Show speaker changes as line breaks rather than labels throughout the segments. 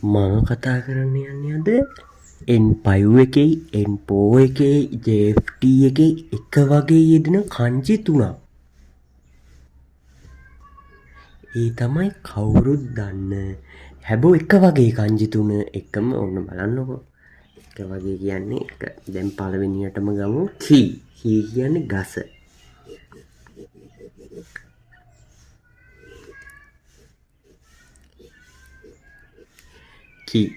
මම කතා කරන්න යන්නේ අද N5 එකේ N4 එකේ JFT එකේ එක වගේ යෙදෙන කංජි තුනක්. ඒ තමයි කවුරුත් දන්න හැබැයි එක වගේ කංජි තුන එකම ඔන්න බලන්නකෝ. එක වගේ කියන්නේ එක. දැන් පළවෙනියටම ගමු කී. කී කියන්නේ ගස. කී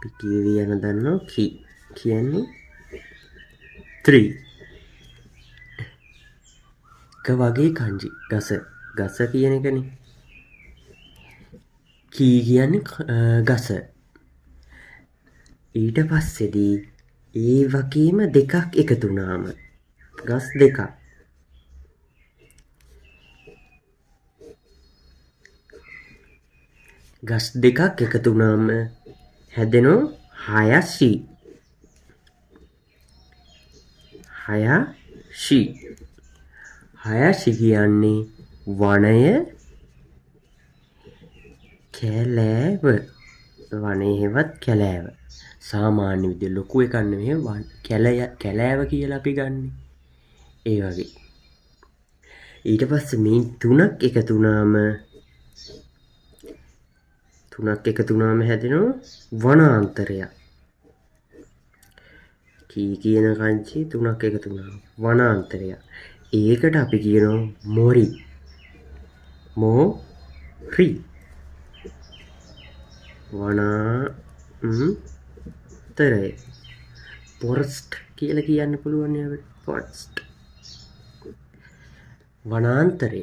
පිටිවියන දන්නවා කී කියන්නේ 3 එක වගේ කංජි ගස කියන එකනේ කී කියන්නේ ගස ඊට පස්සේදී ඒ වගේම දෙකක් එකතු වුණාම ගස් දෙකක් එකතු වුණාම හැදෙනවා හයසි කියන්නේ වනය කැලෑව වනයේවත් කැලෑව සාමාන්‍ය විදිහට ලොකු එකක් නෙමෙයි කැලෑව කියලා අපි ගන්නෙ ඒ වගේ ඊට පස්සේ මේ තුනක් එකතු වුණාම හැදෙනවා වනාන්තරයක් කී කියන කංචි තුනක් එකතු වුණාම වනාන්තරයක් ඒකට අපි කියනවා මොරි වනාන්තරය ෆොරස්ට් කියලා කියන්න පුළුවන් නේ අපිට ෆොරස්ට් වනාන්තරය